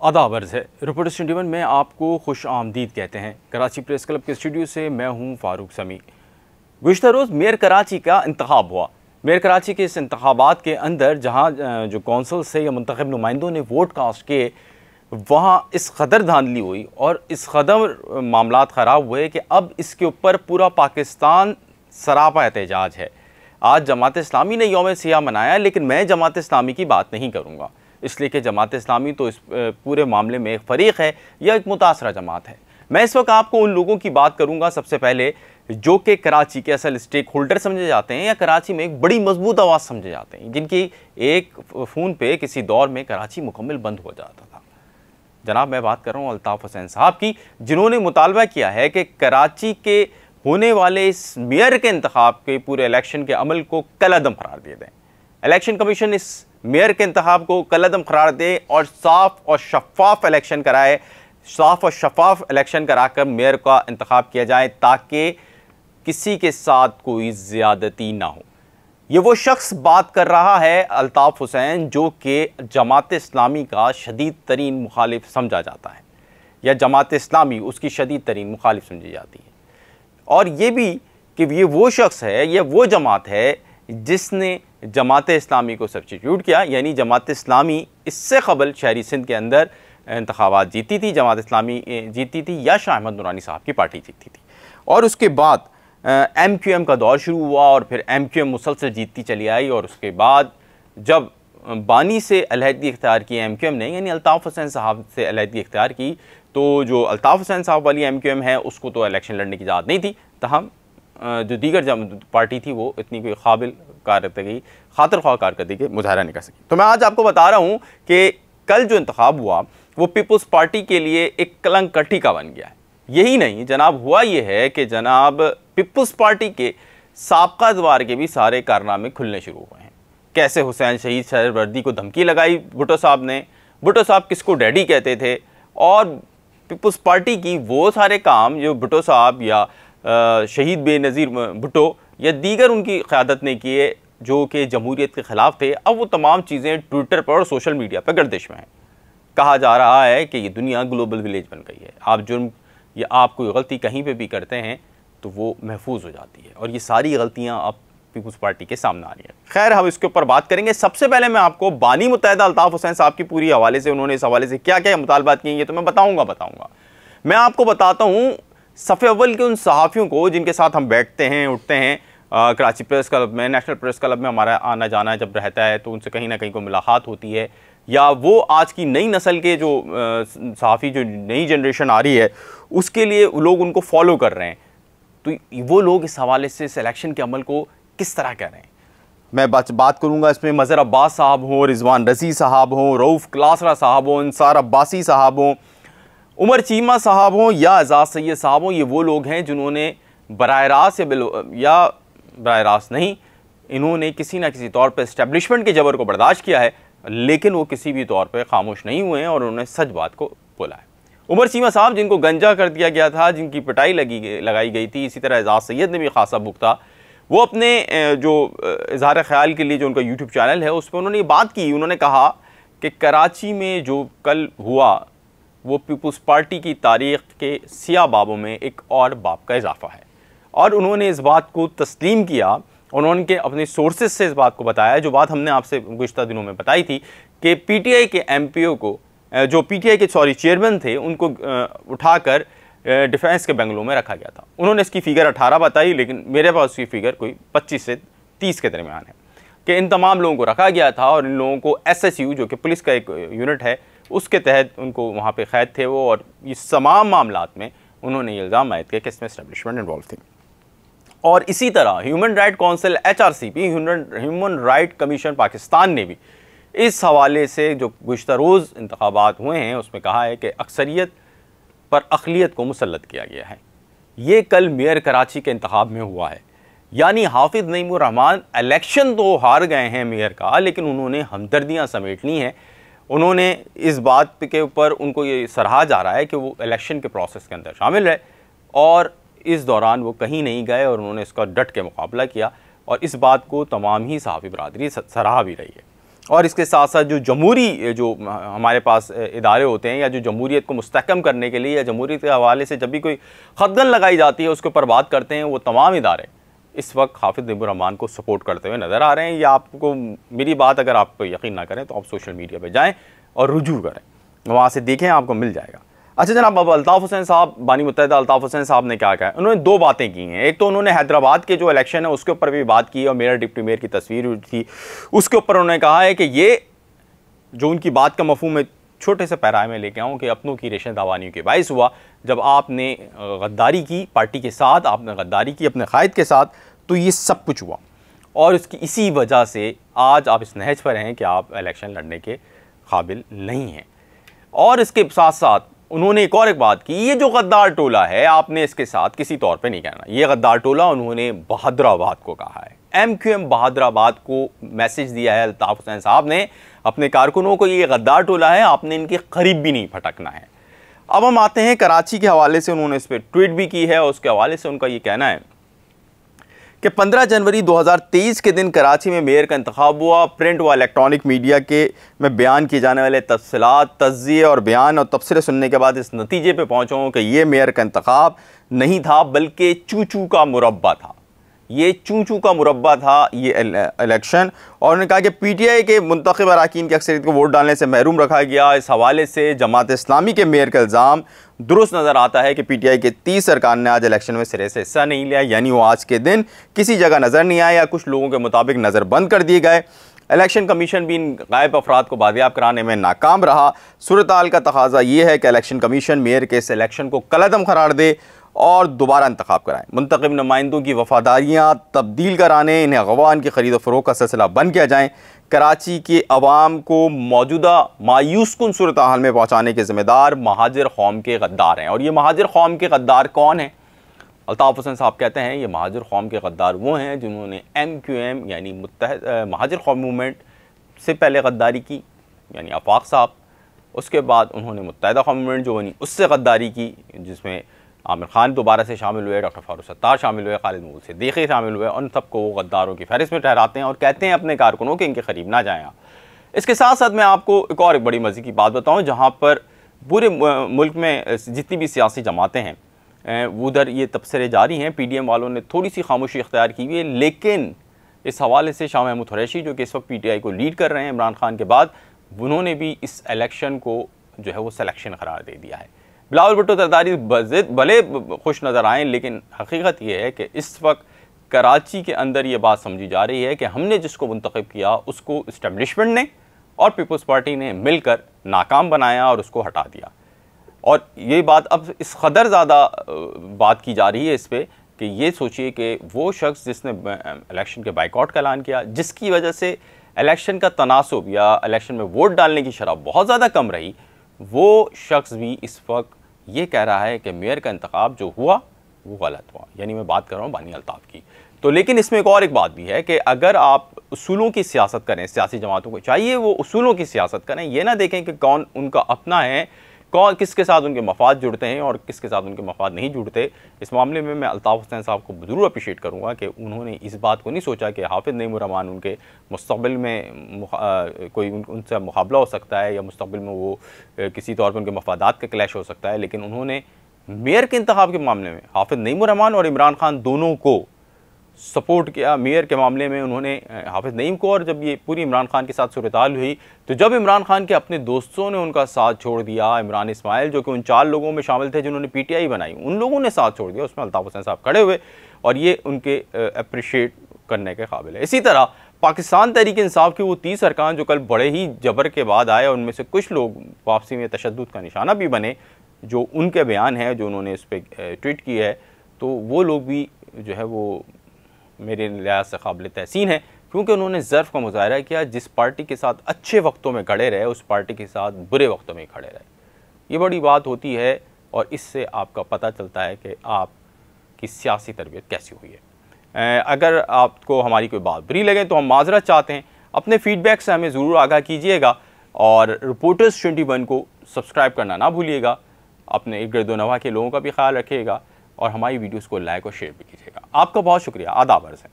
आदाब अर्ज़ है। रिपोर्टर्स 21 में आपको खुश आमदीद कहते हैं। कराची प्रेस क्लब के स्टूडियो से मैं हूं फारूक समी। गुज़िश्ता रोज़ मेयर कराची का इंतखाब हुआ। मेयर कराची के इस इंतखाबात के अंदर जहां जो कौंसल से या मुंतखब नुमाइंदों ने वोट कास्ट किए, वहाँ इस कदर धांधली हुई और इस कदर मामलात ख़राब हुए कि अब इसके ऊपर पूरा पाकिस्तान सरापा एहतजाज है। आज जमात इस्लामी ने यौम सियाह मनाया, लेकिन मैं जमात इस्लामी की बात नहीं करूँगा, इसलिए कि जमात इस्लामी तो इस पूरे मामले में एक फ़रीक़ है या एक मुतासरा जमात है। मैं इस वक्त आपको उन लोगों की बात करूँगा सबसे पहले जो कि कराची के असल स्टेक होल्डर समझे जाते हैं या कराची में एक बड़ी मजबूत आवाज़ समझे जाते हैं, जिनकी एक फ़ोन पे किसी दौर में कराची मुकम्मल बंद हो जाता था। जनाब, मैं बात कर रहा हूँ अल्ताफ़ हुसैन साहब की, जिन्होंने मुतालबा किया है कि कराची के होने वाले इस मेयर के इंतखाब के पूरे इलेक्शन के अमल को कलअदम करार दे दें। इलेक्शन कमीशन इस मेयर के इंतखाब को कलअदम करार दे और साफ़ और शफाफ इलेक्शन कराए, साफ़ और शफाफ इलेक्शन कराकर मेयर का इंतखाब किया जाए ताकि किसी के साथ कोई ज़्यादती ना हो। ये वो शख्स बात कर रहा है अल्ताफ़ हुसैन, जो कि जमात इस्लामी का शदीद तरीन मुखालिफ समझा जाता है या जमात इस्लामी उसकी शदीद तरीन मुखालिफ समझी जाती है। और ये भी कि ये वो शख्स है, ये वो जमात है जिसने जमात इस्लामी को सब्स्टिट्यूट किया, यानी जमात इस्लामी इससे कबल शहरी सिंध के अंदर इंतखाबात जीती थी, जमात इस्लामी जीती थी या शाह अहमद नूरानी साहब की पार्टी जीती थी। और उसके बाद MQM का दौर शुरू हुआ और फिर MQM मुसलसल जीतती चली आई। और उसके बाद जब बानी से अलहदगी इख्तियार की MQM ने, यानी अल्ताफ़ हुसैन साहब से अलहदगी इख्तियार की, तो जो अल्ताफ़ हुसैन साहब वाली MQM है उसको तो इलेक्शन लड़ने की इजाज़त नहीं थी, तहम जो दीगर पार्टी थी वो इतनी कोई काबिल कारकर्दगी, खातिर ख्वाह कारकर्दगी मुजाहरा नहीं कर सकी। तो मैं आज आपको बता रहा हूँ कि कल जो इंतखाब हुआ वो पीपल्स पार्टी के लिए एक कलंक कट्टी का बन गया है। यही नहीं जनाब, हुआ ये है कि जनाब पीपल्स पार्टी के साबका दवार के भी सारे कारनामे खुलने शुरू हुए हैं। कैसे हुसैन शहीद सरवर्दी को धमकी लगाई भुट्टो साहब ने, भुट्टो साहब किसको डैडी कहते थे, और पीपल्स पार्टी की वो सारे काम जो भुट्टो साहब या शहीद बेनज़ीर भुट्टो या दीगर उनकी क़यादत ने किए जो कि जमहूरियत के ख़िलाफ़ थे, अब वो तमाम चीज़ें ट्विटर पर और सोशल मीडिया पर गर्दिश में हैं। कहा जा रहा है कि ये दुनिया ग्लोबल विलेज बन गई है। आप जुर्म या आप कोई गलती कहीं पे भी करते हैं तो वो महफूज हो जाती है, और ये सारी गलतियाँ अब पीपल्स पार्टी के सामने आ रही हैं। खैर, हम इसके ऊपर बात करेंगे। सबसे पहले मैं आपको बानी मुत्तहिदा अल्ताफ़ हुसैन साहब की पूरी हवाले से, उन्होंने इस हवाले से क्या क्या मुतालबात किए हैं तो मैं बताऊँगा। मैं आपको बताता हूँ सफ़े अव्वल के उन सहाफ़ियों को जिनके साथ हम बैठते हैं उठते हैं कराची प्रेस क्लब में, नेशनल प्रेस क्लब में हमारा आना जाना जब रहता है तो उनसे कहीं ना कहीं को मुलाकात होती है, या वो आज की नई नस्ल के जो सहाफ़ी, जो नई जनरेशन आ रही है उसके लिए लोग उनको फॉलो कर रहे हैं, तो वो लोग इस हवाले से सिलेक्शन के अमल को किस तरह कर रहे हैं। मैं बात करूँगा इसमें मज़हर अब्बास साहब हों, रिजवान रज़ी साहब हों, रऊफ़ क्लासरा साहब हों, इंसार अब्बासी साहब हों, उमर चीमा साहब हों या एजाज सैयद साहब हों। ये वो लोग हैं जिन्होंने बराह रास्त या बराह रास्त नहीं, इन्होंने किसी न किसी तौर पर इस्टेब्लिशमेंट के जबर को बर्दाश्त किया है, लेकिन वो किसी भी तौर पर खामोश नहीं हुए हैं और उन्होंने सच बात को बोला है। उमर चीमा साहब जिनको गंजा कर दिया गया था, जिनकी पिटाई लगाई गई थी, इसी तरह एजाज सैयद ने भी खासा भुगता, वो अपने जो इजहार ख्याल के लिए जो उनका यूट्यूब चैनल है उस पर उन्होंने ये बात की। उन्होंने कहा कि कराची में जो कल हुआ वो पीपल्स पार्टी की तारीख़ के सियाह बाबों में एक और बाब का इजाफा है, और उन्होंने इस बात को तस्लीम किया। उन्होंने अपने सोर्सेज से इस बात को बताया, जो बात हमने आपसे गुज़िश्ता दिनों में बताई थी कि PTI के MPO को, जो PTI के चेयरमैन थे, उनको उठाकर डिफेंस के बंगलों में रखा गया था। उन्होंने इसकी फ़िगर 18 बताई, लेकिन मेरे पास उसकी फ़िगर कोई 25 से 30 के दरमियान है कि इन तमाम लोगों को रखा गया था और इन लोगों को SSU, जो कि पुलिस का एक यूनिट है, उसके तहत उनको वहाँ पे कैद थे वो, और इस तमाम मामलात में उन्होंने ये इल्ज़ाम आयद किया कि इसमें एस्टेब्लिशमेंट इन्वॉल्व थी। और इसी तरह human right council HRCP, human right commission Pakistan ने भी इस हवाले से जो गुज़िश्ता रोज़ इंतखाबात हुए हैं उसमें कहा है कि अक्सरियत पर अक़लियत को मुसल्लत किया गया है। ये कल मेयर कराची के इंतखाब में हुआ है, यानी हाफिज़ नईमुर रहमान इलेक्शन तो हार गए हैं मेयर का, लेकिन उन्होंने हमदर्दियाँ समेट ली हैं। उन्होंने इस बात के ऊपर उनको ये सराहा जा रहा है कि वो इलेक्शन के प्रोसेस के अंदर शामिल रहे और इस दौरान वो कहीं नहीं गए और उन्होंने इसका डट के मुकाबला किया, और इस बात को तमाम ही सहाफ़ी बरादरी सराहा भी रही है। और इसके साथ साथ जो जमहूरी जो हमारे पास इदारे होते हैं या जो जमहूरियत को मुस्तहकम करने के लिए या जमहूरियत के हवाले से जब भी कोई खतगन लगाई जाती है उसके ऊपर बात करते हैं, वो तमाम इदारे इस वक्त हाफिज़ नईमुर्रहमान को सपोर्ट करते हुए नज़र आ रहे हैं। या आपको मेरी बात अगर आप यकीन ना करें तो आप सोशल मीडिया पर जाएँ और रुजू करें, वहाँ से देखें, आपको मिल जाएगा। अच्छा जनाब, अब अल्ताफ़ हुसैन साहब, बानी मुत्तहिदा अल्ताफ़ हुसैन साहब ने क्या कहा? उन्होंने दो बातें की हैं। एक तो उन्होंने हैदराबाद के जो इलेक्शन है उसके ऊपर भी बात की और मेयर डिप्टी मेयर की तस्वीर थी, उसके ऊपर उन्होंने कहा है कि ये जो उनकी बात का मफहूम है, छोटे से पैराए में लेके आऊँ कि अपनों की रेशे दावानियों के बायस हुआ जब आपने गद्दारी की पार्टी के साथ, आपने गद्दारी की अपने कायद के साथ, तो ये सब कुछ हुआ। और इसकी इसी वजह से आज आप इस नहज पर हैं कि आप इलेक्शन लड़ने के काबिल नहीं हैं। और इसके साथ साथ उन्होंने एक बात की, ये जो गद्दार टोला है आपने इसके साथ किसी तौर पे नहीं कहना। ये गद्दार टोला उन्होंने बहादुराबाद को कहा है, MQM बहादुराबाद को मैसेज दिया है अल्ताफ़ हुसैन साहब ने अपने कारकुनों को, ये गद्दार टोला है, आपने इनके करीब भी नहीं फटकना है। अब हम आते हैं कराची के हवाले से, उन्होंने इस पर ट्वीट भी की है और उसके हवाले से उनका ये कहना है कि 15 जनवरी 2023 के दिन कराची में मेयर का इंतखाब हुआ। प्रिंट व इलेक्ट्रॉनिक मीडिया के में बयान किए जाने वाले तफसीलात, तज्ज़िये और बयान और तबसरे सुनने के बाद इस नतीजे पे पहुँचा हूँ कि ये मेयर का इंतखाब नहीं था बल्कि चूचू का मुरब्बा था। ये चूचू का मुरब्बा था ये इलेक्शन। और उन्होंने कहा कि PTI के मुंतखब अरकान की अक्सरियत को वोट डालने से महरूम रखा गया। इस हवाले से जमात इस्लामी के मेयर का इल्ज़ाम दुरुस्त नज़र आता है कि PTI के 30 अरकान ने आज इलेक्शन में सिरे से हिस्सा नहीं लिया, यानी वो आज के दिन किसी जगह नज़र नहीं आया या कुछ लोगों के मुताबिक नज़र बंद कर दिए गए। इलेक्शन कमीशन भी इन गायब अफराद को बादियाब कराने में नाकाम रहा। सूरत हाल का तकाजा ये है कि इलेक्शन कमीशन मेयर के इस इलेक्शन को कलअदम करार दे और दोबारा इंतखाब कराएं। मुंतखब नुमाइंदों की वफादारियाँ तब्दील कराने, इन्हें अगवान की खरीद फरोख का सिलसिला बंद किया जाए। कराची के अवाम को मौजूदा मायूस कुन सूरत हाल में पहुँचाने के ज़िम्मेदार महाजिर कौम के गद्दार हैं। और ये महाजिर कौम के गद्दार कौन हैं? अल्ताफ़ हुसैन साहब कहते हैं ये महाजिर कौम के गद्दार वो हैं जिन्होंने MQM यानी महाजिर कौम मूवमेंट से पहले गद्दारी की, यानी आफाक साहब। उसके बाद उन्होंने मुत्तहिदा कौम मूवमेंट जो बनी उससे गद्दारी की, जिसमें आमिर खान दोबारा से शामिल हुए, डॉक्टर फारूक सत्तार शामिल हुए, खालिद मऊद सिद्दीकी शामिल हुए। उन सबको वो गद्दारों की फहरिस्त में ठहराते हैं और कहते हैं अपने कारकुनों के इनके करीब ना जाएँ आप। इसके साथ साथ मैं आपको एक बड़ी मज़े की बात बताऊँ, जहाँ पर पूरे मुल्क में जितनी भी सियासी जमातें हैं उधर ये तबसरे जारी हैं। PDM वालों ने थोड़ी सी खामोशी इख्तियार की हुई है, लेकिन इस हवाले से शाह महमूद कुरैशी जो कि इस वक्त PTI को लीड कर रहे हैं इमरान खान के बाद, उन्होंने भी इस इलेक्शन को जो है वो सिलेक्शन करार दे दिया है। बिलावल भुट्टो जरदारी भले खुश नज़र आएँ, लेकिन हकीकत ये है कि इस वक्त कराची के अंदर ये बात समझी जा रही है कि हमने जिसको मुंतखब किया उसको इस्टेब्लिशमेंट ने और पीपल्स पार्टी ने मिलकर नाकाम बनाया और उसको हटा दिया। और ये बात अब इस कदर ज़्यादा बात की जा रही है इस पर कि ये सोचिए कि वो शख्स जिसने इलेक्शन के बाइकआउट का ऐलान किया, जिसकी वजह से इलेक्शन का तनासुब या इलेक्शन में वोट डालने की शरह बहुत ज़्यादा कम रही, वो शख्स भी इस वक्त ये कह रहा है कि मेयर का इंतखाब जो हुआ वो गलत हुआ। यानी मैं बात कर रहा हूँ बानी अल्ताफ़ की। तो लेकिन इसमें एक बात भी है कि अगर आप उसूलों की सियासत करें, सियासी जमातों को चाहिए वो उसूलों की सियासत करें, ये ना देखें कि कौन उनका अपना है, कौन किसके साथ उनके मफाद जुड़ते हैं और किसके साथ उनके मफाद नहीं जुड़ते। इस मामले में मैं अल्ताफ़ हुसैन साहब को ज़रूर अप्रिशिएट करूँगा कि उन्होंने इस बात को नहीं सोचा कि हाफिज़ नईमुर्रहमान उनके मुस्तक़बिल में कोई उनसे मुकाबला हो सकता है या मुस्तक़बिल में वो किसी तौर पर उनके मफादात का क्लैश हो सकता है। लेकिन उन्होंने मेयर के इंतखाब के मामले में हाफिज़ नईमुर्रहमान और इमरान खान दोनों को सपोर्ट किया। मेयर के मामले में उन्होंने हाफिज़ नईम को, और जब ये पूरी इमरान खान के साथ सूरत-हाल हुई तो जब इमरान खान के अपने दोस्तों ने उनका साथ छोड़ दिया, इमरान इस्माइल जो कि उन 4 लोगों में शामिल थे जिन्होंने PTI बनाई, उन लोगों ने साथ छोड़ दिया, उसमें अल्ताफ़ हुसैन साहब खड़े हुए और ये उनके अप्रिशिएट करने के काबिल है। इसी तरह पाकिस्तान तहरीक इंसाफ के वो 30 अरकान जो कल बड़े ही जबर के बाद आए, उनमें से कुछ लोग वापसी में तशद्दुद का निशाना भी बने, जो उनके बयान हैं जो उन्होंने इस पर ट्वीट की है, तो वो लोग भी जो है वो मेरे लिहाज से काबिल तहसीन है, क्योंकि उन्होंने ज़र्फ़ का मुज़ाहरा किया। जिस पार्टी के साथ अच्छे वक्तों में खड़े रहे उस पार्टी के साथ बुरे वक्तों में खड़े रहे। ये बड़ी बात होती है और इससे आपका पता चलता है कि आपकी सियासी तरबियत कैसी हुई है। अगर आपको हमारी कोई बात बुरी लगे तो हम माज़रत चाहते हैं। अपने फ़ीडबैक से हमें ज़रूर आगाह कीजिएगा और रिपोर्टर्स 21 को सब्सक्राइब करना ना भूलिएगा। अपने इर्द नवा के लोगों का भी ख्याल रखिएगा और हमारी वीडियोस को लाइक और शेयर भी कीजिएगा। आपका बहुत शुक्रिया। आदाब अर्ज़ है।